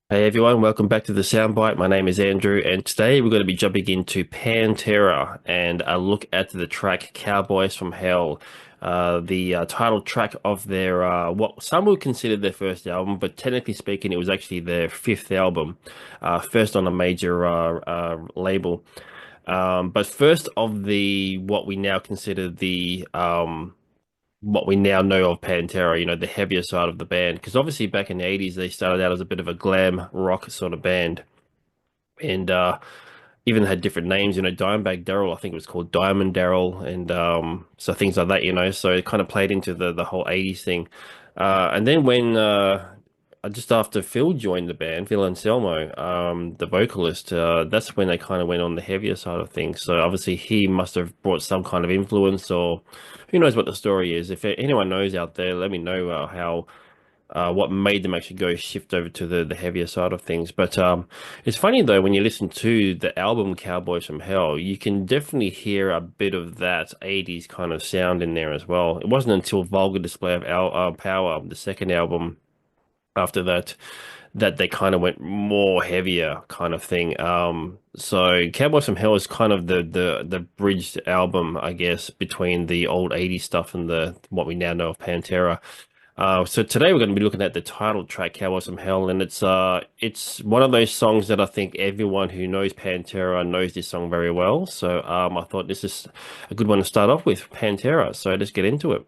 Hey everyone, welcome back to the Soundbyte. My name is Andrew, and today we're going to be jumping into Pantera and a look at the track Cowboys from Hell, the title track of their what some would consider their first album, but technically speaking, it was actually their fifth album, first on a major label. But first of the what we now consider the what we now know of Pantera, the heavier side of the band. Because obviously back in the 80s, they started out as a bit of a glam rock sort of band. And even had different names, Dimebag Darrell, I think it was called Diamond Darrell, and so things like that. So it kind of played into the whole 80s thing. And then when just after Phil joined the band, Phil Anselmo, the vocalist, that's when they kind of went on the heavier side of things. So obviously he must have brought some kind of influence, or who knows what the story is. If anyone knows out there, let me know how what made them actually go shift over to the heavier side of things. But it's funny though, when you listen to the album Cowboys from Hell, you can definitely hear a bit of that 80s kind of sound in there as well. It wasn't until Vulgar Display of Power, the second album after that, that they kind of went more heavier kind of thing. So Cowboys from Hell is kind of the bridged album, I guess, between the old 80s stuff and the what we now know of Pantera. So today we're going to be looking at the title track, Cowboys from Hell, and it's one of those songs that I think everyone who knows Pantera knows this song very well. So I thought this is a good one to start off with, Pantera. So let's get into it.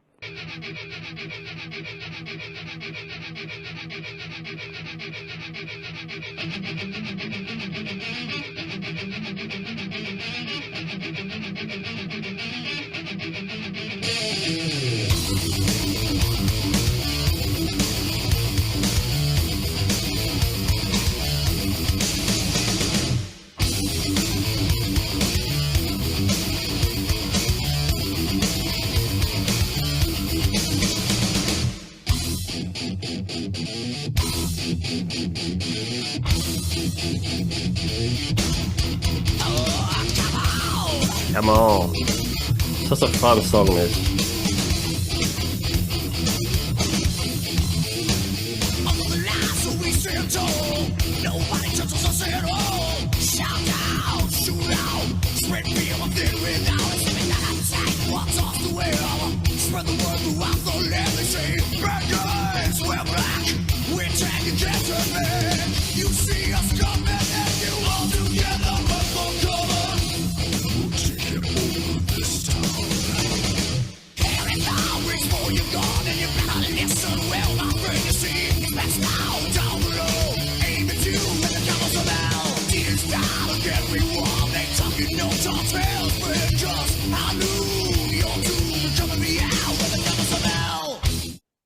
Come on. Such a fun song, this.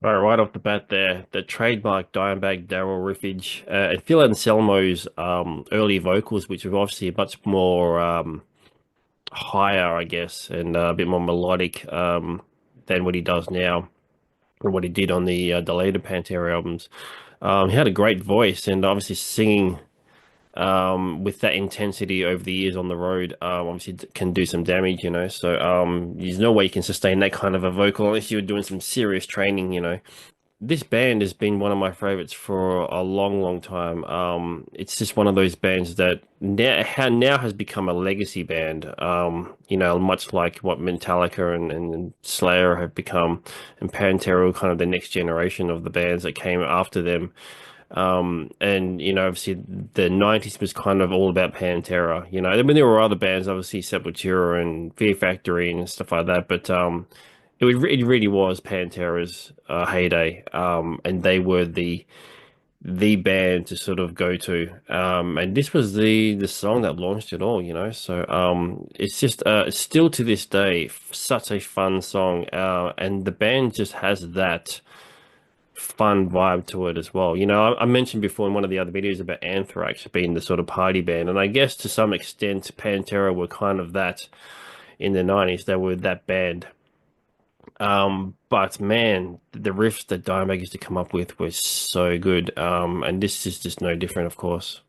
Right off the bat there, the trademark Dimebag Darrell riffage, and Phil Anselmo's early vocals, which were obviously much more higher, I guess, and a bit more melodic than what he does now, or what he did on the later Pantera albums. He had a great voice, and obviously singing with that intensity over the years on the road, obviously can do some damage. So there's no way you can sustain that kind of a vocal unless you're doing some serious training. This band has been one of my favorites for a long, long time. It's just one of those bands that now has become a legacy band. Much like what Metallica and Slayer have become, and Pantera, kind of the next generation of the bands that came after them. Obviously the 90s was kind of all about Pantera. I mean, there were other bands, obviously Sepultura and Fear Factory and stuff like that, but it really was Pantera's heyday, and they were the band to sort of go to, and this was the song that launched it all. So it's just still to this day such a fun song, and the band just has that fun vibe to it as well. I mentioned before in one of the other videos about Anthrax being the sort of party band, and I guess to some extent Pantera were kind of that in the 90s. They were that band. But man, the riffs that Dimebag used to come up with were so good. And this is just no different, of course.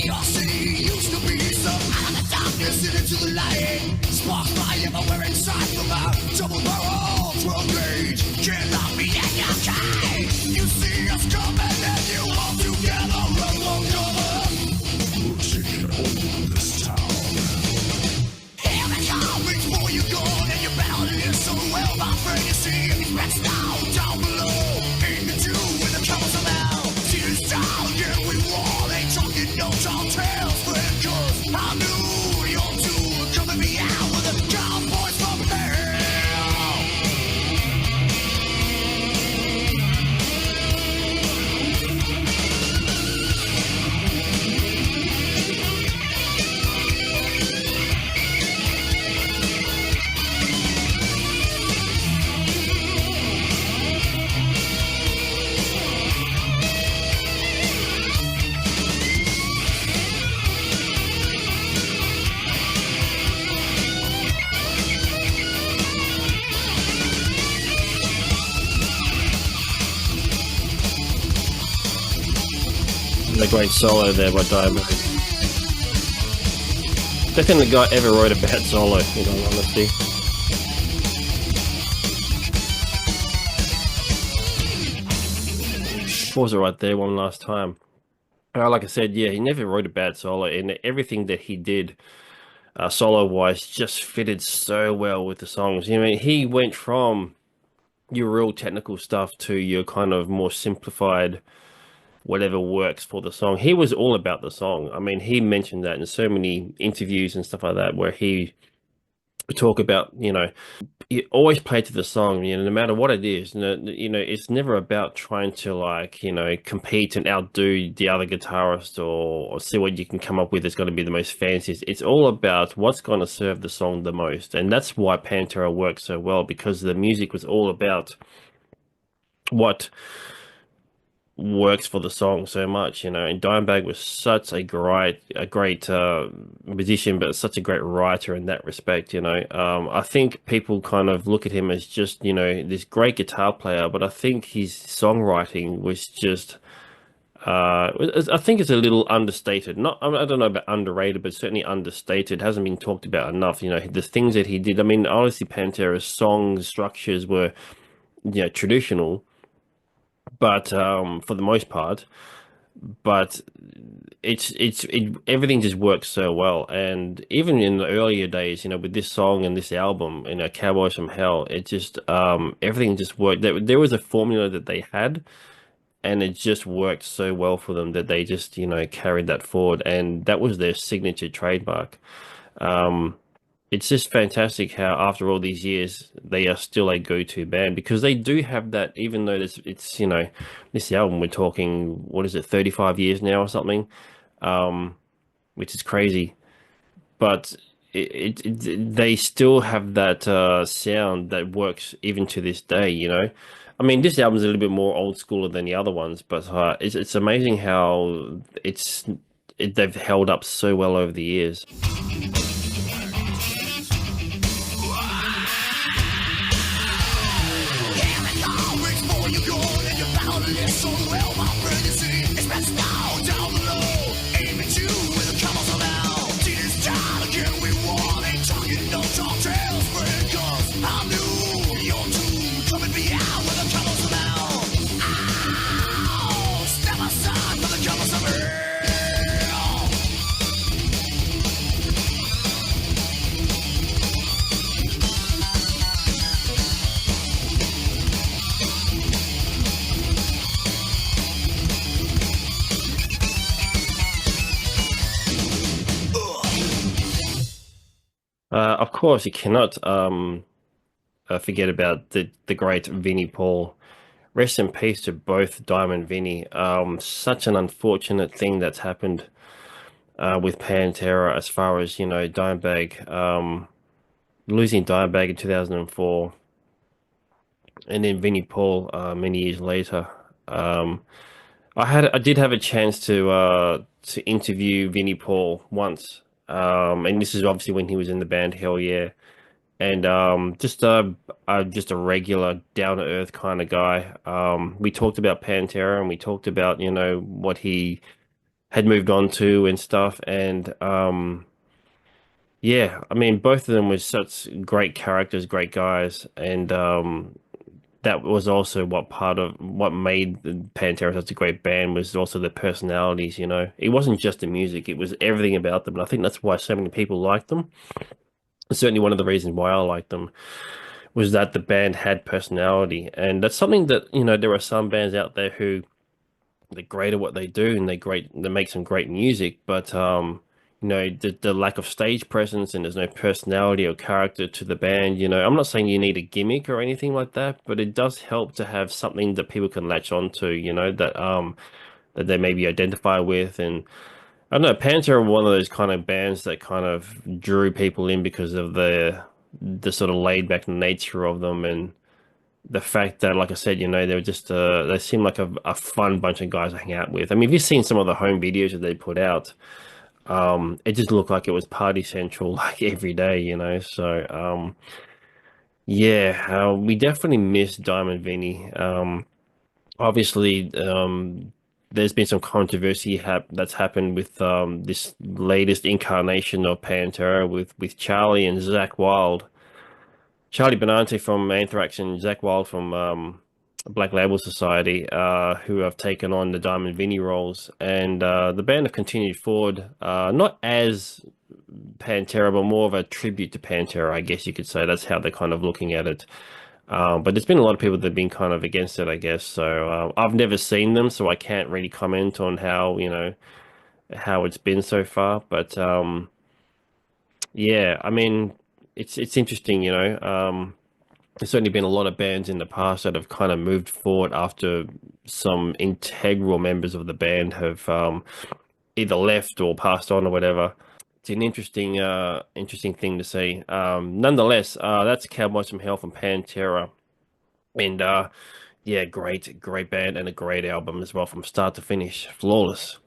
Curiosity used to be some out of the darkness and into the light. Sparks fly everywhere inside from a double barrel 12 gauge. Can't lock me in your cage. You see us coming and you all together run for cover. We're taking over this town. Here they come before you go, and you're battling so well, my friend. You see these rats now down below. Aim at you with the covers of hell. See this town, yeah, we war. They talking no tall tales, friend, 'cause I knew you're two coming me out with the cowboys from hell. The great solo there by Dimebag. Don't think the guy ever wrote a bad solo, in all honesty. Pause it right there one last time. Like I said, yeah, he never wrote a bad solo, and everything that he did solo-wise just fitted so well with the songs. You know, he went from your real technical stuff to your kind of more simplified whatever works for the song. He was all about the song. I mean, he mentioned that in so many interviews and stuff like that, where he would talk about, he always play to the song, no matter what it is. It's never about trying to like, compete and outdo the other guitarist or see what you can come up with that's going to be the most fanciest. It's all about what's going to serve the song the most. And that's why Pantera worked so well, because the music was all about what works for the song so much, and Dimebag was such a great musician, but such a great writer in that respect. I think people kind of look at him as just, this great guitar player, but I think his songwriting was just, I think it's a little understated. Not, I don't know about underrated, but certainly understated. Hasn't been talked about enough. The things that he did. I mean, honestly, Pantera's song structures were, traditional, but for the most part, but everything just works so well. And even in the earlier days, with this song and this album, Cowboys from Hell, it just everything just worked. There was a formula that they had, and it just worked so well for them that they just carried that forward, and that was their signature trademark. Um, it's just fantastic how after all these years they are still a go-to band, because they do have that, even though it's this album, we're talking, what is it, 35 years now or something, um which is crazy, but they still have that sound that works even to this day. I mean, this album's a little bit more old schooler than the other ones, but it's amazing how they've held up so well over the years. So well, my friend, you see, it's best now down below. Aim at you with a camel from hell. See this time again, we war. Ain't talking no tall tales, friend, 'cause I knew you're two coming me out with a camel from hell. Ow, step aside for the camel from hell. Of course, you cannot forget about the great Vinnie Paul. Rest in peace to both Dime and Vinnie. Such an unfortunate thing that's happened with Pantera, as far as Dimebag, losing Dimebag in 2004, and then Vinnie Paul many years later. Um, I did have a chance to interview Vinnie Paul once, and this is obviously when he was in the band Hell Yeah, and just a regular down to earth kind of guy. We talked about Pantera, and we talked about what he had moved on to and stuff. And yeah, I mean, both of them were such great characters, great guys, and that was also what part of what made the Pantera such a great band was also their personalities, you know. It wasn't just the music, it was everything about them. And I think that's why so many people liked them. And certainly one of the reasons why I liked them was that the band had personality. And that's something that, you know, there are some bands out there who they're great at what they do and they make some great music, but you know, the lack of stage presence and there's no personality or character to the band, you know. I'm not saying you need a gimmick or anything like that, but it does help to have something that people can latch on to, you know, that they maybe identify with. And I don't know, Pantera are one of those kind of bands that kind of drew people in because of the sort of laid back nature of them, and the fact that, like I said, you know, they were just they seem like a fun bunch of guys to hang out with. I mean, if you've seen some of the home videos that they put out, it just looked like it was party central like every day, you know. So yeah, we definitely miss Diamond Vinny. Obviously, there's been some controversy that's happened with this latest incarnation of Pantera with Charlie and Zach Wild. Charlie Benante from Anthrax and Zach Wild from Black Label Society, who have taken on the Diamond Vinny roles, and the band have continued forward, not as Pantera, but more of a tribute to Pantera, I guess you could say. That's how they're kind of looking at it. But there's been a lot of people that have been kind of against it, I guess. So I've never seen them, so I can't really comment on how, you know, how it's been so far. But yeah, I mean, it's interesting, you know. There's certainly been a lot of bands in the past that have kind of moved forward after some integral members of the band have either left or passed on or whatever. It's an interesting thing to see. Nonetheless, that's Cowboys from Hell from Pantera, and yeah, great band and a great album as well from start to finish, flawless.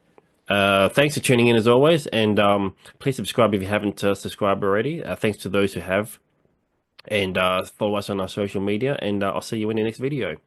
Thanks for tuning in as always, and please subscribe if you haven't subscribed already. Thanks to those who have. And follow us on our social media, and I'll see you in the next video.